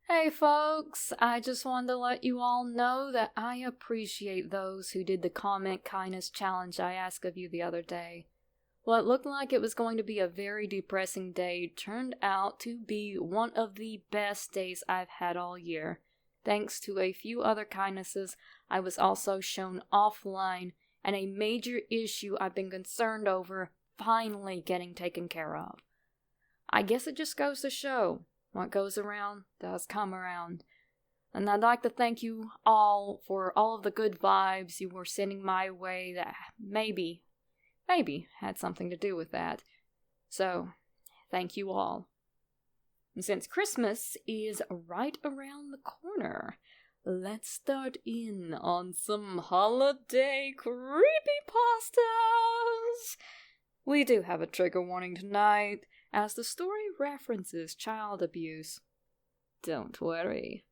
Hey folks, I just wanted to let you all know that I appreciate those who did the comment kindness challenge I asked of you the other day. What looked like it was going to be a very depressing day turned out to be one of the best days I've had all year. Thanks to a few other kindnesses, I was also shown offline, and a major issue I've been concerned over finally getting taken care of. I guess it just goes to show, what goes around does come around. And I'd like to thank you all for all of the good vibes you were sending my way that maybe had something to do with that. So, thank you all. And since Christmas is right around the corner, let's start in on some holiday creepypastas! We do have a trigger warning tonight, as the story references child abuse. Don't worry,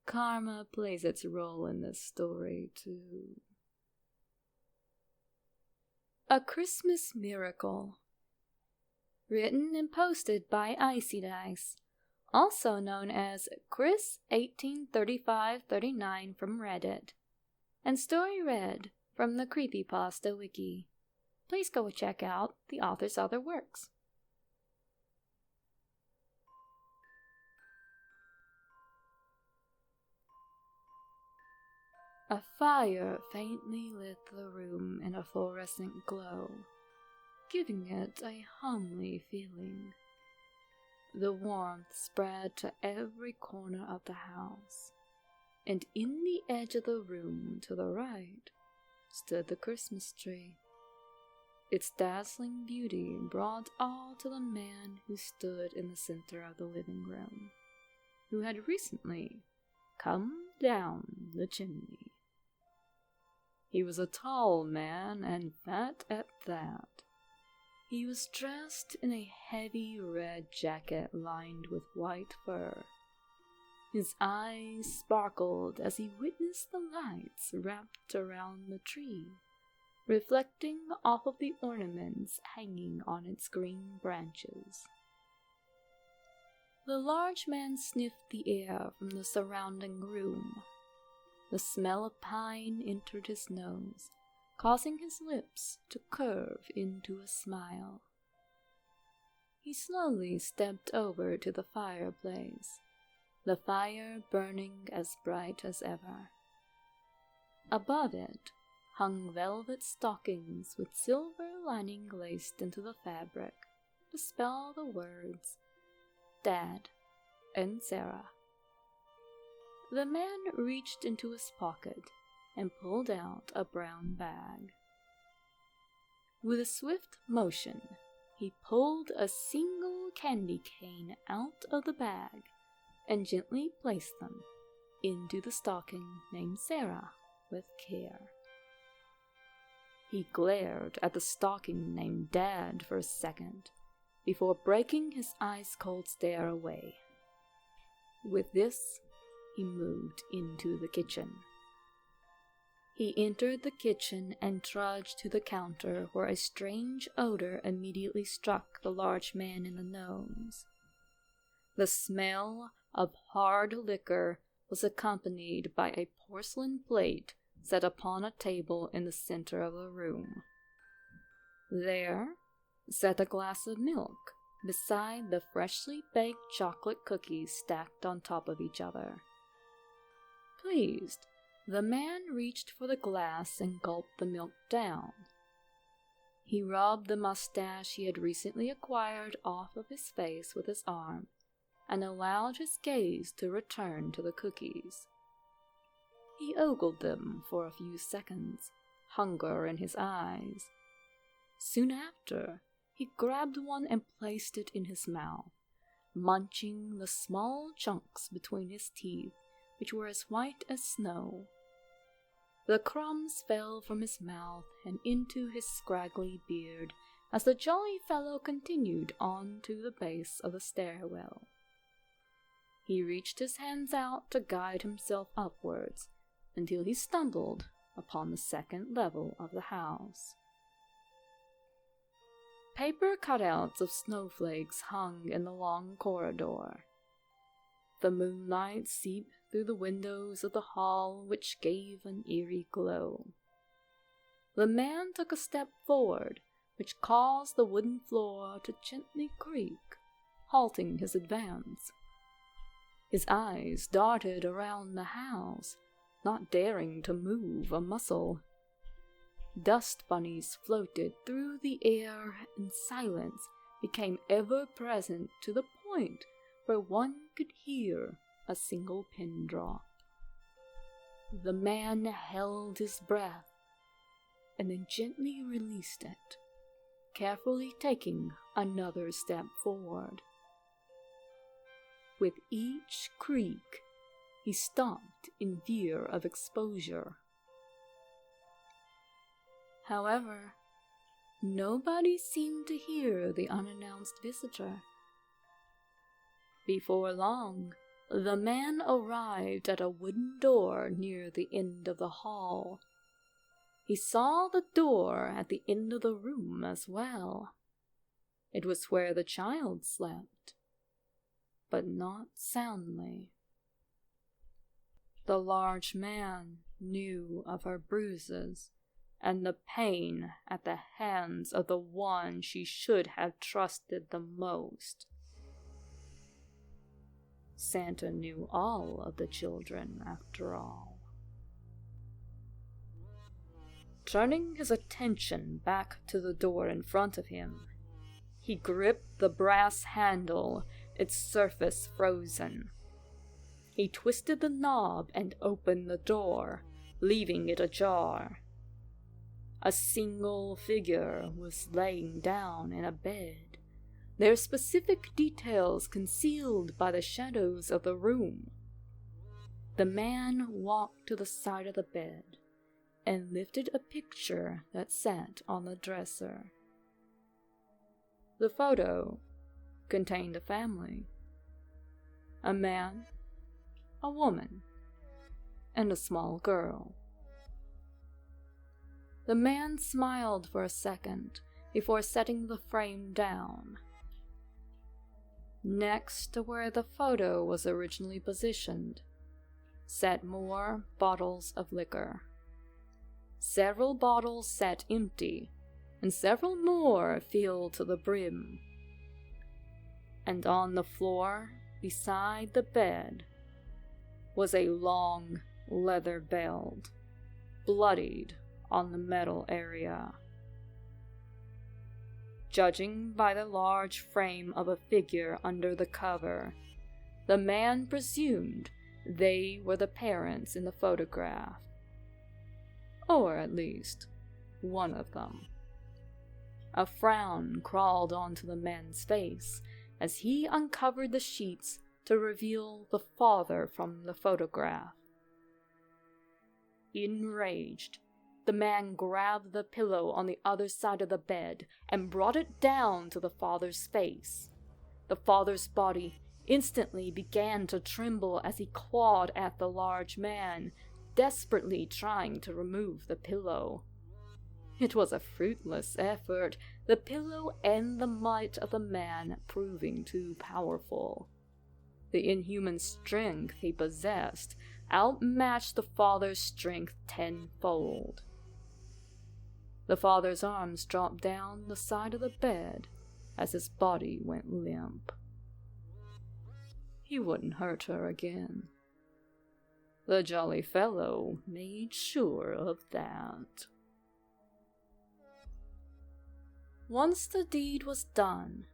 karma plays its role in this story too. A Christmas Miracle. Written and posted by Icy Dice, also known as Chris183539 from Reddit, and story read from the Creepypasta wiki. Please go check out the author's other works. A fire faintly lit the room in a fluorescent glow, giving it a homely feeling. The warmth spread to every corner of the house, and in the edge of the room to the right stood the Christmas tree. Its dazzling beauty brought awe to the man who stood in the center of the living room, who had recently come down the chimney. He was a tall man and fat at that. He was dressed in a heavy red jacket lined with white fur. His eyes sparkled as he witnessed the lights wrapped around the tree, reflecting off of the ornaments hanging on its green branches. The large man sniffed the air from the surrounding room. The smell of pine entered his nose, causing his lips to curve into a smile. He slowly stepped over to the fireplace, the fire burning as bright as ever. Above it hung velvet stockings with silver lining laced into the fabric to spell the words, Dad and Sarah. The man reached into his pocket and pulled out a brown bag. With a swift motion, he pulled a single candy cane out of the bag and gently placed them into the stocking named Sarah with care. He glared at the stocking named Dad for a second before breaking his ice-cold stare away. With this, he moved into the kitchen. He entered the kitchen and trudged to the counter where a strange odor immediately struck the large man in the nose. The smell of hard liquor was accompanied by a porcelain plate set upon a table in the center of the room. There sat a glass of milk beside the freshly baked chocolate cookies stacked on top of each other. Pleased, the man reached for the glass and gulped the milk down. He rubbed the mustache he had recently acquired off of his face with his arm and allowed his gaze to return to the cookies. He ogled them for a few seconds, hunger in his eyes. Soon after, he grabbed one and placed it in his mouth, munching the small chunks between his teeth, which were as white as snow. The crumbs fell from his mouth and into his scraggly beard as the jolly fellow continued on to the base of the stairwell. He reached his hands out to guide himself upwards until he stumbled upon the second level of the house. Paper cutouts of snowflakes hung in the long corridor. The moonlight seeped through the windows of the hall, which gave an eerie glow. The man took a step forward, which caused the wooden floor to gently creak, halting his advance. His eyes darted around the house, not daring to move a muscle. Dust bunnies floated through the air, and silence became ever-present to the point where one could hear a single pin drop. The man held his breath, and then gently released it, carefully taking another step forward. With each creak, he stopped in fear of exposure. However, nobody seemed to hear the unannounced visitor. Before long, the man arrived at a wooden door near the end of the hall. He saw the door at the end of the room as well. It was where the child slept, but not soundly. The large man knew of her bruises and the pain at the hands of the one she should have trusted the most. Santa knew all of the children, after all. Turning his attention back to the door in front of him, he gripped the brass handle, its surface frozen. He twisted the knob and opened the door, leaving it ajar. A single figure was laying down in a bed, their specific details concealed by the shadows of the room. The man walked to the side of the bed and lifted a picture that sat on the dresser. The photo contained a family: a man, a woman, and a small girl. The man smiled for a second before setting the frame down. Next to where the photo was originally positioned sat more bottles of liquor. Several bottles sat empty, and several more filled to the brim. And on the floor, beside the bed, was a long leather belt, bloodied on the metal area. Judging by the large frame of a figure under the cover, the man presumed they were the parents in the photograph. Or at least, one of them. A frown crawled onto the man's face as he uncovered the sheets to reveal the father from the photograph. Enraged, the man grabbed the pillow on the other side of the bed and brought it down to the father's face. The father's body instantly began to tremble as he clawed at the large man, desperately trying to remove the pillow. It was a fruitless effort, the pillow and the might of the man proving too powerful. The inhuman strength he possessed outmatched the father's strength tenfold. The father's arms dropped down the side of the bed as his body went limp. He wouldn't hurt her again. The jolly fellow made sure of that. Once the deed was done,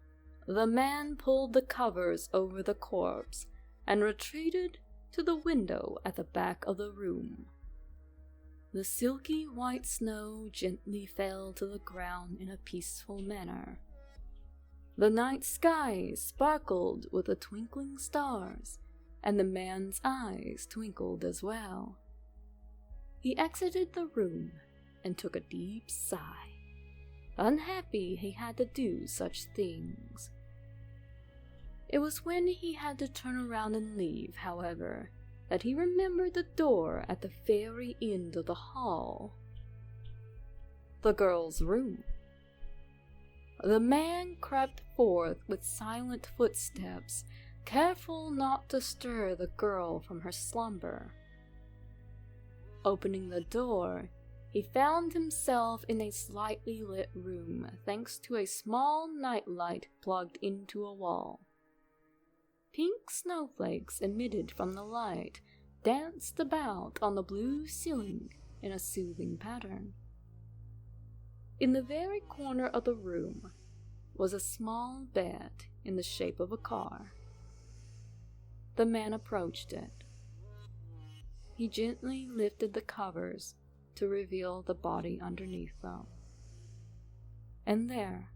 the man pulled the covers over the corpse and retreated to the window at the back of the room. The silky white snow gently fell to the ground in a peaceful manner. The night sky sparkled with the twinkling stars, and the man's eyes twinkled as well. He exited the room and took a deep sigh, unhappy he had to do such things. It was when he had to turn around and leave, however, that he remembered the door at the very end of the hall. The girl's room. The man crept forth with silent footsteps, careful not to stir the girl from her slumber. Opening the door, he found himself in a slightly lit room thanks to a small nightlight plugged into a wall. Pink snowflakes emitted from the light danced about on the blue ceiling in a soothing pattern. In the very corner of the room was a small bed in the shape of a car. The man approached it. He gently lifted the covers to reveal the body underneath them. And there,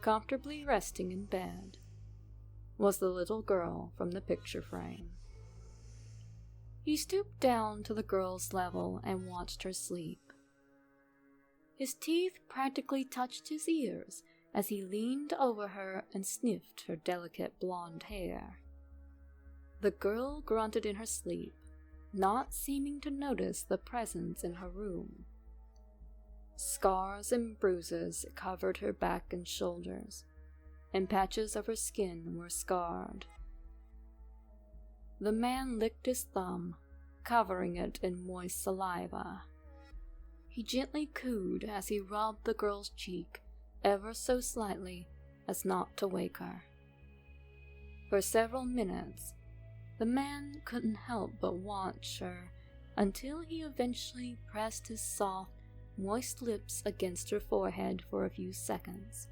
comfortably resting in bed, was the little girl from the picture frame. He stooped down to the girl's level and watched her sleep. His teeth practically touched his ears as he leaned over her and sniffed her delicate blonde hair. The girl grunted in her sleep, not seeming to notice the presence in her room. Scars and bruises covered her back and shoulders, and patches of her skin were scarred. The man licked his thumb, covering it in moist saliva. He gently cooed as he rubbed the girl's cheek ever so slightly as not to wake her. For several minutes, the man couldn't help but watch her until he eventually pressed his soft, moist lips against her forehead for a few seconds.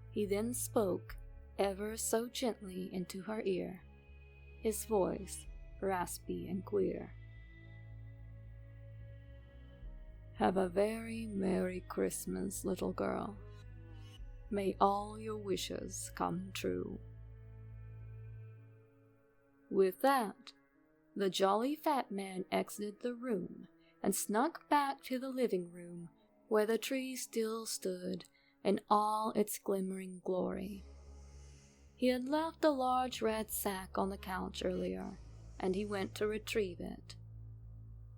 He then spoke ever so gently into her ear, his voice raspy and queer. "Have a very Merry Christmas, little girl. May all your wishes come true." With that, the jolly fat man exited the room and snuck back to the living room where the tree still stood in all its glimmering glory. He had left a large red sack on the couch earlier, and he went to retrieve it.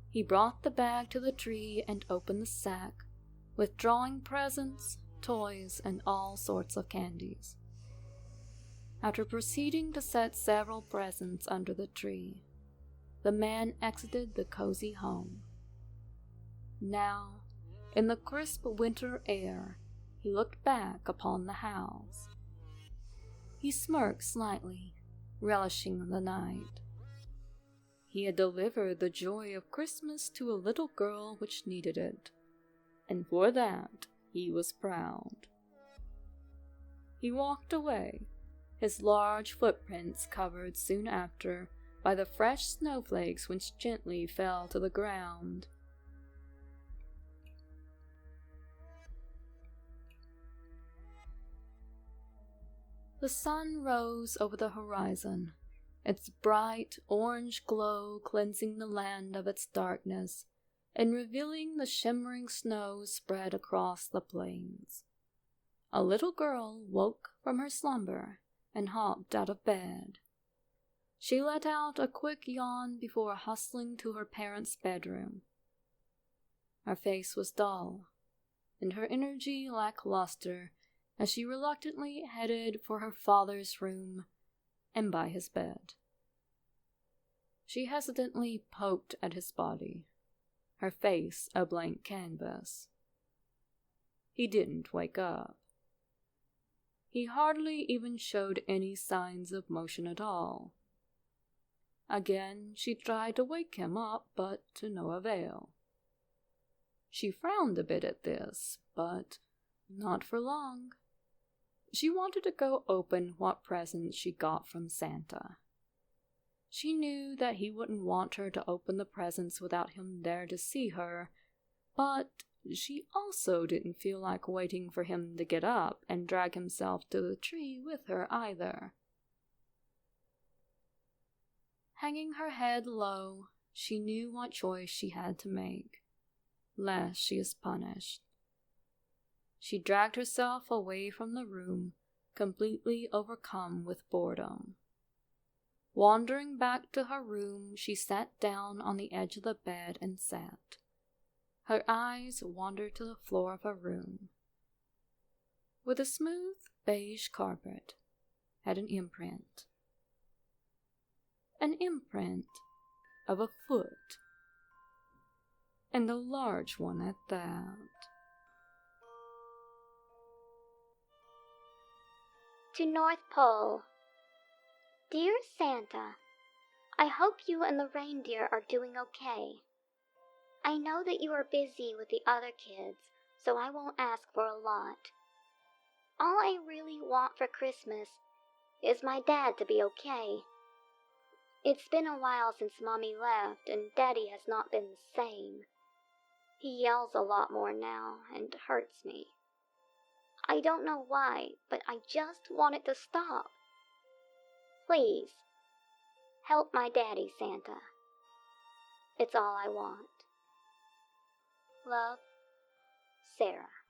He brought the bag to the tree and opened the sack, withdrawing presents, toys, and all sorts of candies. After proceeding to set several presents under the tree, the man exited the cozy home. Now, in the crisp winter air, he looked back upon the house. He smirked slightly, relishing the night. He had delivered the joy of Christmas to a little girl which needed it, and for that he was proud. He walked away, his large footprints covered soon after by the fresh snowflakes which gently fell to the ground. The sun rose over the horizon, its bright orange glow cleansing the land of its darkness and revealing the shimmering snow spread across the plains. A little girl woke from her slumber and hopped out of bed. She let out a quick yawn before hustling to her parents' bedroom. Her face was dull, and her energy lackluster as she reluctantly headed for her father's room and by his bed. She hesitantly poked at his body, her face a blank canvas. He didn't wake up. He hardly even showed any signs of motion at all. Again she tried to wake him up, but to no avail. She frowned a bit at this, but not for long. She wanted to go open what presents she got from Santa. She knew that he wouldn't want her to open the presents without him there to see her, but she also didn't feel like waiting for him to get up and drag himself to the tree with her either. Hanging her head low, she knew what choice she had to make, lest she is punished. She dragged herself away from the room, completely overcome with boredom. Wandering back to her room, she sat down on the edge of the bed and sat. Her eyes wandered to the floor of her room. With a smooth beige carpet, had an imprint. An imprint of a foot, and a large one at that. To North Pole. Dear Santa, I hope you and the reindeer are doing okay. I know that you are busy with the other kids, so I won't ask for a lot. All I really want for Christmas is my dad to be okay. It's been a while since Mommy left, and Daddy has not been the same. He yells a lot more now, and hurts me. I don't know why, but I just want it to stop. Please, help my daddy, Santa. It's all I want. Love, Sarah.